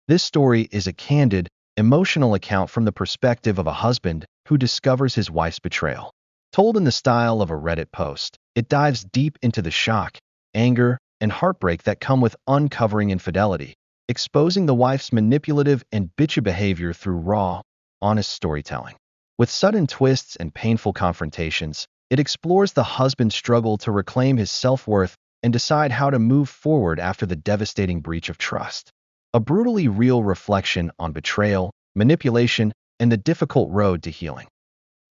This story is a candid, emotional account from the perspective of a husband who discovers his wife's betrayal. Told in the style of a Reddit post, it dives deep into the shock, anger, and heartbreak that come with uncovering infidelity, exposing the wife's manipulative and bitchy behavior through raw, honest storytelling. With sudden twists and painful confrontations, it explores the husband's struggle to reclaim his self-worth and decide how to move forward after the devastating breach of trust. A brutally real reflection on betrayal, manipulation, and the difficult road to healing.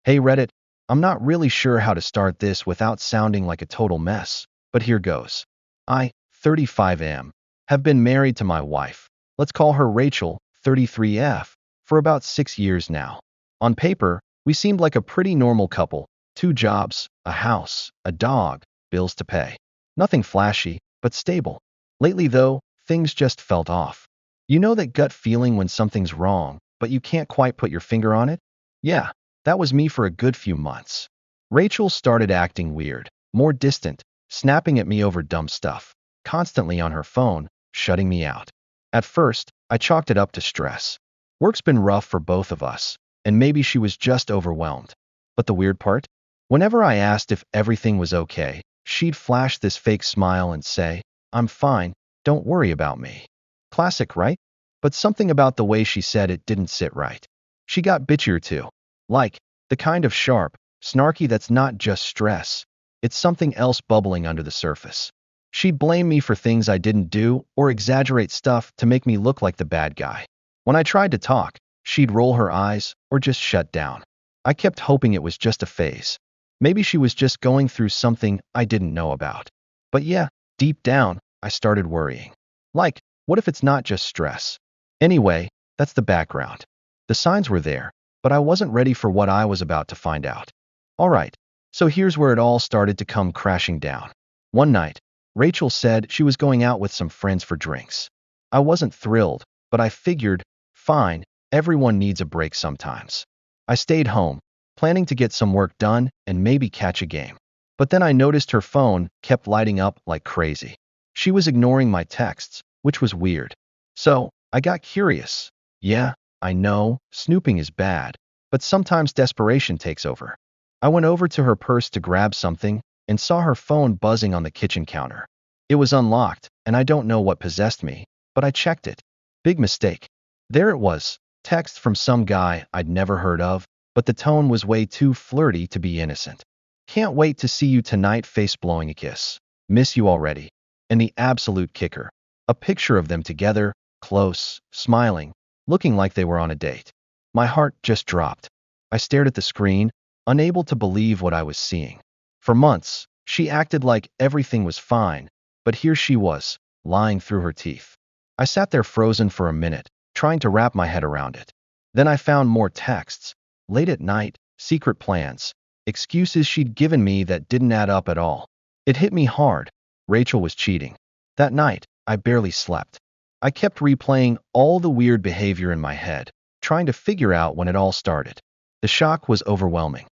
Hey Reddit, I'm not really sure how to start this without sounding like a total mess, but here goes. I, 35 am, have been married to my wife, let's call her Rachel, 33F, for about 6 years now. On paper, we seemed like a pretty normal couple, 2 jobs, a house, a dog, bills to pay. Nothing flashy, but stable. Lately though, things just felt off. You know that gut feeling when something's wrong, but you can't quite put your finger on it? Yeah, that was me for a good few months. Rachel started acting weird, more distant, snapping at me over dumb stuff, constantly on her phone, shutting me out. At first, I chalked it up to stress. Work's been rough for both of us, and maybe she was just overwhelmed. But the weird part? Whenever I asked if everything was okay, she'd flash this fake smile and say, "I'm fine, don't worry about me." Classic, right? But something about the way she said it didn't sit right. She got bitchier too. Like, the kind of sharp, snarky that's not just stress. It's something else bubbling under the surface. She'd blame me for things I didn't do or exaggerate stuff to make me look like the bad guy. When I tried to talk, she'd roll her eyes or just shut down. I kept hoping it was just a phase. Maybe she was just going through something I didn't know about. But yeah, deep down, I started worrying. Like, what if it's not just stress? Anyway, that's the background. The signs were there, but I wasn't ready for what I was about to find out. Alright, so here's where it all started to come crashing down. One night, Rachel said she was going out with some friends for drinks. I wasn't thrilled, but I figured, fine, everyone needs a break sometimes. I stayed home, planning to get some work done and maybe catch a game. But then I noticed her phone kept lighting up like crazy. She was ignoring my texts, which was weird. So, I got curious. Yeah, I know, snooping is bad, but sometimes desperation takes over. I went over to her purse to grab something and saw her phone buzzing on the kitchen counter. It was unlocked, and I don't know what possessed me, but I checked it. Big mistake. There it was, text from some guy I'd never heard of, but the tone was way too flirty to be innocent. "Can't wait to see you tonight, face blowing a kiss. Miss you already." And the absolute kicker. A picture of them together, close, smiling, looking like they were on a date. My heart just dropped. I stared at the screen, unable to believe what I was seeing. For months, she acted like everything was fine, but here she was, lying through her teeth. I sat there frozen for a minute, trying to wrap my head around it. Then I found more texts. Late at night, secret plans, excuses she'd given me that didn't add up at all. It hit me hard. Rachel was cheating. That night, I barely slept. I kept replaying all the weird behavior in my head, trying to figure out when it all started. The shock was overwhelming.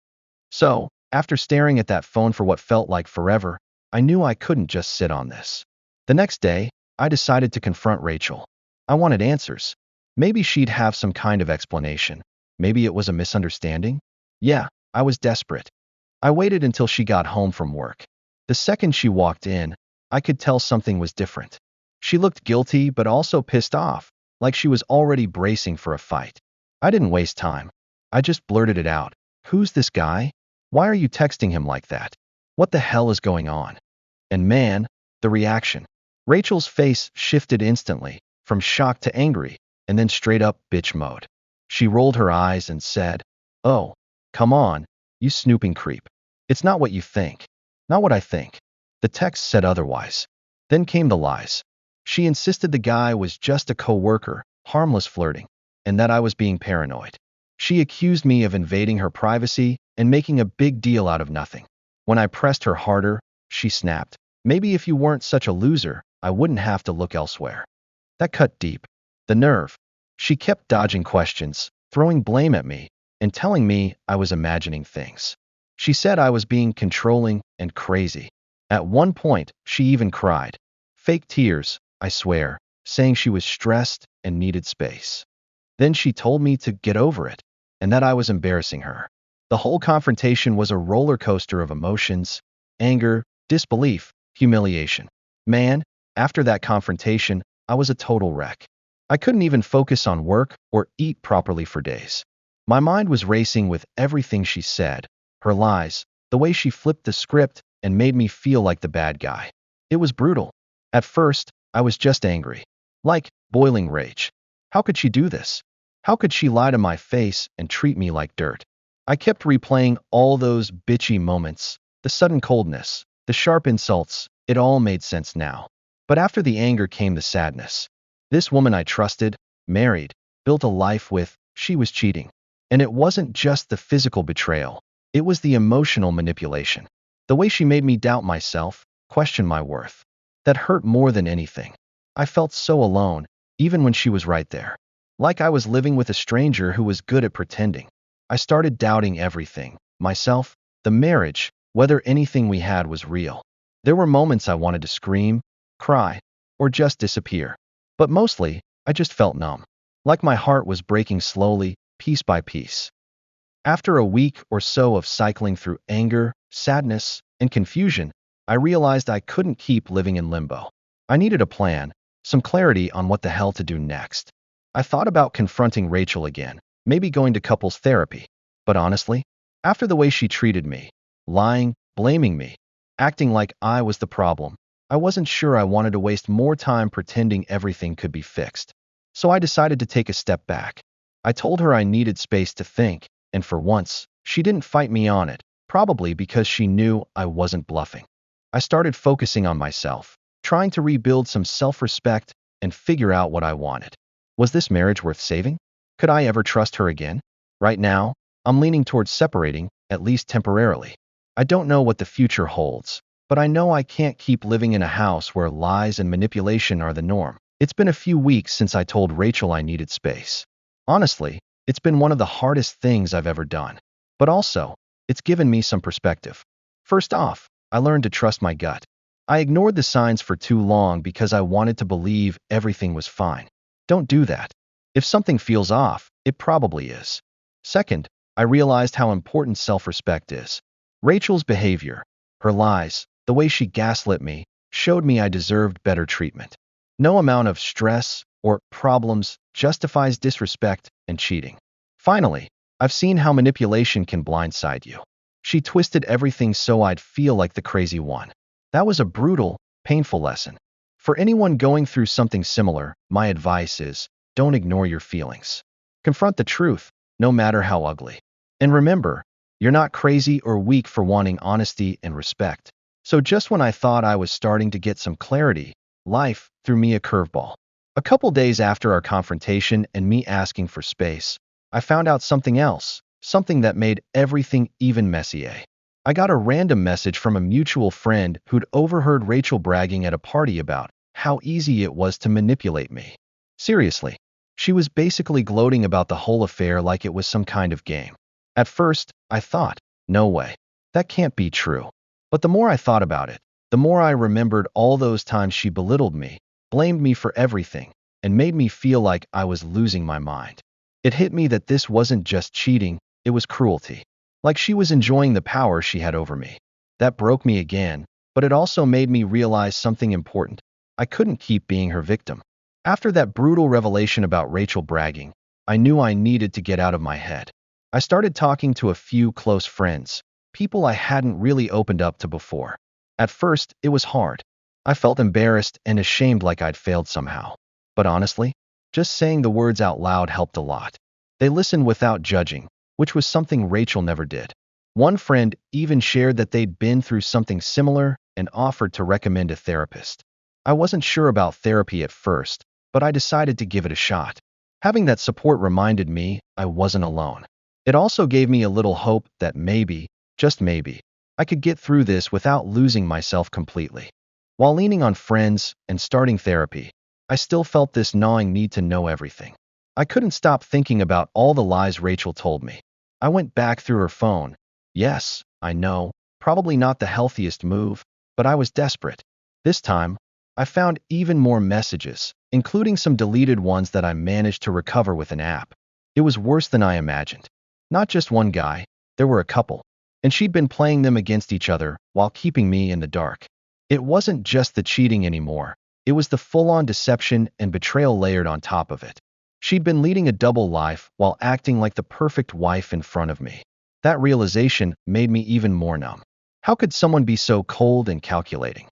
So, after staring at that phone for what felt like forever, I knew I couldn't just sit on this. The next day, I decided to confront Rachel. I wanted answers. Maybe she'd have some kind of explanation. Maybe it was a misunderstanding? Yeah, I was desperate. I waited until she got home from work. The second she walked in, I could tell something was different. She looked guilty but also pissed off, like she was already bracing for a fight. I didn't waste time. I just blurted it out. "Who's this guy? Why are you texting him like that? What the hell is going on?" And man, the reaction. Rachel's face shifted instantly, from shock to angry, and then straight up bitch mode. She rolled her eyes and said, "Oh, come on, you snooping creep. It's not what you think." Not what I think. The text said otherwise. Then came the lies. She insisted the guy was just a co-worker, harmless flirting, and that I was being paranoid. She accused me of invading her privacy and making a big deal out of nothing. When I pressed her harder, she snapped. "Maybe if you weren't such a loser, I wouldn't have to look elsewhere." That cut deep. The nerve. She kept dodging questions, throwing blame at me, and telling me I was imagining things. She said I was being controlling and crazy. At one point, she even cried. Fake tears, I swear, saying she was stressed, and needed space. Then she told me to get over it, and that I was embarrassing her. The whole confrontation was a roller coaster of emotions: anger, disbelief, humiliation. Man, after that confrontation, I was a total wreck. I couldn't even focus on work or eat properly for days. My mind was racing with everything she said, her lies, the way she flipped the script and made me feel like the bad guy. It was brutal. At first, I was just angry. Like boiling rage. How could she do this? How could she lie to my face and treat me like dirt? I kept replaying all those bitchy moments, the sudden coldness, the sharp insults. It all made sense now. But after the anger came the sadness. This woman I trusted, married, built a life with, she was cheating. And it wasn't just the physical betrayal. It was the emotional manipulation. The way she made me doubt myself, question my worth. That hurt more than anything. I felt so alone, even when she was right there. Like I was living with a stranger who was good at pretending. I started doubting everything: myself, the marriage, whether anything we had was real. There were moments I wanted to scream, cry, or just disappear. But mostly, I just felt numb. Like my heart was breaking slowly, piece by piece. After a week or so of cycling through anger, sadness, and confusion, I realized I couldn't keep living in limbo. I needed a plan, some clarity on what the hell to do next. I thought about confronting Rachel again, maybe going to couples therapy. But honestly, after the way she treated me, lying, blaming me, acting like I was the problem, I wasn't sure I wanted to waste more time pretending everything could be fixed. So I decided to take a step back. I told her I needed space to think, and for once, she didn't fight me on it, probably because she knew I wasn't bluffing. I started focusing on myself, trying to rebuild some self-respect and figure out what I wanted. Was this marriage worth saving? Could I ever trust her again? Right now, I'm leaning towards separating, at least temporarily. I don't know what the future holds, but I know I can't keep living in a house where lies and manipulation are the norm. It's been a few weeks since I told Rachel I needed space. Honestly, it's been one of the hardest things I've ever done. But also, it's given me some perspective. First off, I learned to trust my gut. I ignored the signs for too long because I wanted to believe everything was fine. Don't do that. If something feels off, it probably is. Second, I realized how important self-respect is. Rachel's behavior, her lies, the way she gaslit me, showed me I deserved better treatment. No amount of stress or problems justifies disrespect and cheating. Finally, I've seen how manipulation can blindside you. She twisted everything so I'd feel like the crazy one. That was a brutal, painful lesson. For anyone going through something similar, my advice is, don't ignore your feelings. Confront the truth, no matter how ugly. And remember, you're not crazy or weak for wanting honesty and respect. So just when I thought I was starting to get some clarity, life threw me a curveball. A couple days after our confrontation and me asking for space, I found out something else, something that made everything even messier. I got a random message from a mutual friend who'd overheard Rachel bragging at a party about how easy it was to manipulate me. Seriously, she was basically gloating about the whole affair like it was some kind of game. At first, I thought, no way, that can't be true. But the more I thought about it, the more I remembered all those times she belittled me, blamed me for everything, and made me feel like I was losing my mind. It hit me that this wasn't just cheating, it was cruelty. Like she was enjoying the power she had over me. That broke me again, but it also made me realize something important. I couldn't keep being her victim. After that brutal revelation about Rachel bragging, I knew I needed to get out of my head. I started talking to a few close friends, people I hadn't really opened up to before. At first, it was hard. I felt embarrassed and ashamed like I'd failed somehow. But honestly, just saying the words out loud helped a lot. They listened without judging, which was something Rachel never did. One friend even shared that they'd been through something similar and offered to recommend a therapist. I wasn't sure about therapy at first, but I decided to give it a shot. Having that support reminded me I wasn't alone. It also gave me a little hope that maybe, just maybe, I could get through this without losing myself completely. While leaning on friends and starting therapy, I still felt this gnawing need to know everything. I couldn't stop thinking about all the lies Rachel told me. I went back through her phone. Yes, I know, probably not the healthiest move, but I was desperate. This time, I found even more messages, including some deleted ones that I managed to recover with an app. It was worse than I imagined. Not just one guy, there were a couple, and she'd been playing them against each other while keeping me in the dark. It wasn't just the cheating anymore. It was the full-on deception and betrayal layered on top of it. She'd been leading a double life while acting like the perfect wife in front of me. That realization made me even more numb. How could someone be so cold and calculating?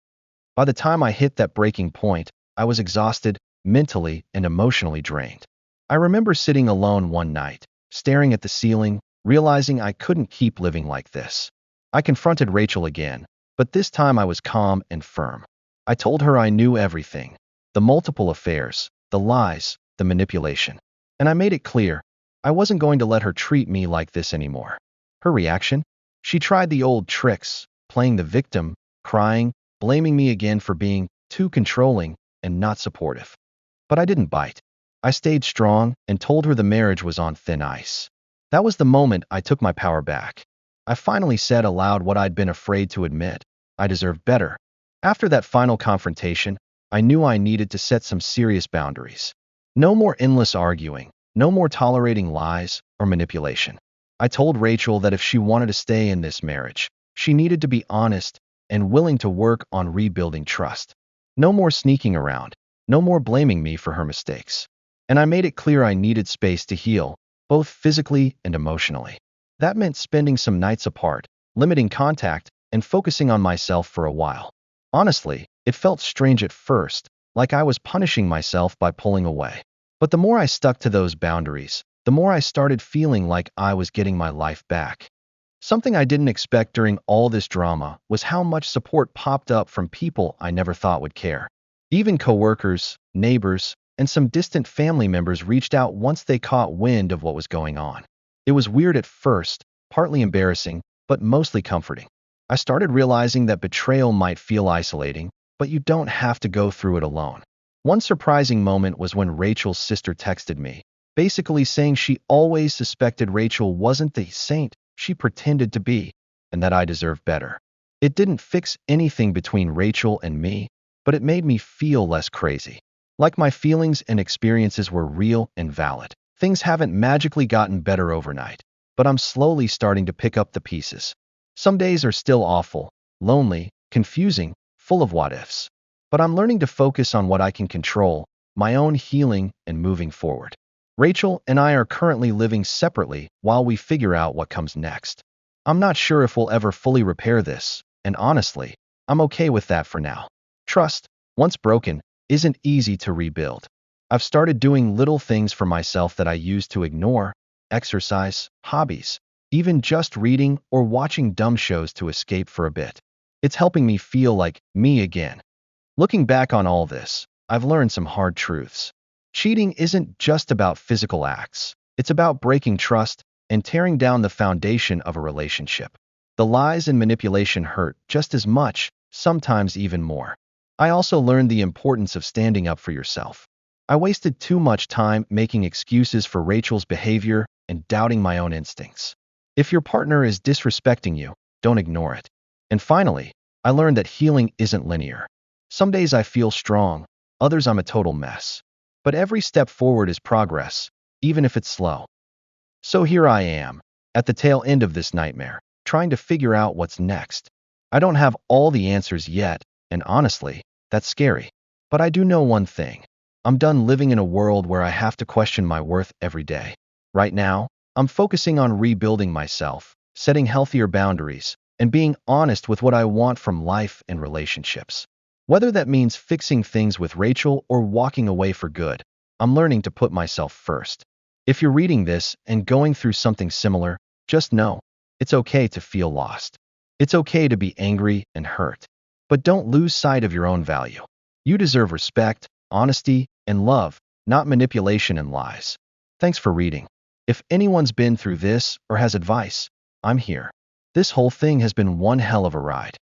By the time I hit that breaking point, I was exhausted, mentally and emotionally drained. I remember sitting alone one night, staring at the ceiling, realizing I couldn't keep living like this. I confronted Rachel again, but this time I was calm and firm. I told her I knew everything, the multiple affairs, the lies, the manipulation. And I made it clear, I wasn't going to let her treat me like this anymore. Her reaction? She tried the old tricks, playing the victim, crying, blaming me again for being too controlling and not supportive. But I didn't bite. I stayed strong and told her the marriage was on thin ice. That was the moment I took my power back. I finally said aloud what I'd been afraid to admit. I deserved better. After that final confrontation, I knew I needed to set some serious boundaries. No more endless arguing, no more tolerating lies or manipulation. I told Rachel that if she wanted to stay in this marriage, she needed to be honest and willing to work on rebuilding trust. No more sneaking around, no more blaming me for her mistakes. And I made it clear I needed space to heal, both physically and emotionally. That meant spending some nights apart, limiting contact, and focusing on myself for a while. Honestly, it felt strange at first, like I was punishing myself by pulling away. But the more I stuck to those boundaries, the more I started feeling like I was getting my life back. Something I didn't expect during all this drama was how much support popped up from people I never thought would care. Even coworkers, neighbors, and some distant family members reached out once they caught wind of what was going on. It was weird at first, partly embarrassing, but mostly comforting. I started realizing that betrayal might feel isolating, but you don't have to go through it alone. One surprising moment was when Rachel's sister texted me, basically saying she always suspected Rachel wasn't the saint she pretended to be, and that I deserved better. It didn't fix anything between Rachel and me, but it made me feel less crazy. Like my feelings and experiences were real and valid. Things haven't magically gotten better overnight, but I'm slowly starting to pick up the pieces. Some days are still awful, lonely, confusing, full of what-ifs. But I'm learning to focus on what I can control, my own healing and moving forward. Rachel and I are currently living separately while we figure out what comes next. I'm not sure if we'll ever fully repair this, and honestly, I'm okay with that for now. Trust, once broken, isn't easy to rebuild. I've started doing little things for myself that I used to ignore: exercise, hobbies, even just reading or watching dumb shows to escape for a bit. It's helping me feel like me again. Looking back on all this, I've learned some hard truths. Cheating isn't just about physical acts. It's about breaking trust and tearing down the foundation of a relationship. The lies and manipulation hurt just as much, sometimes even more. I also learned the importance of standing up for yourself. I wasted too much time making excuses for Rachel's behavior and doubting my own instincts. If your partner is disrespecting you, don't ignore it. And finally, I learned that healing isn't linear. Some days I feel strong, others I'm a total mess. But every step forward is progress, even if it's slow. So here I am, at the tail end of this nightmare, trying to figure out what's next. I don't have all the answers yet, and honestly, that's scary. But I do know one thing. I'm done living in a world where I have to question my worth every day. Right now, I'm focusing on rebuilding myself, setting healthier boundaries, and being honest with what I want from life and relationships. Whether that means fixing things with Rachel or walking away for good, I'm learning to put myself first. If you're reading this and going through something similar, just know, it's okay to feel lost. It's okay to be angry and hurt. But don't lose sight of your own value. You deserve respect, honesty, and love, not manipulation and lies. Thanks for reading. If anyone's been through this or has advice, I'm here. This whole thing has been one hell of a ride.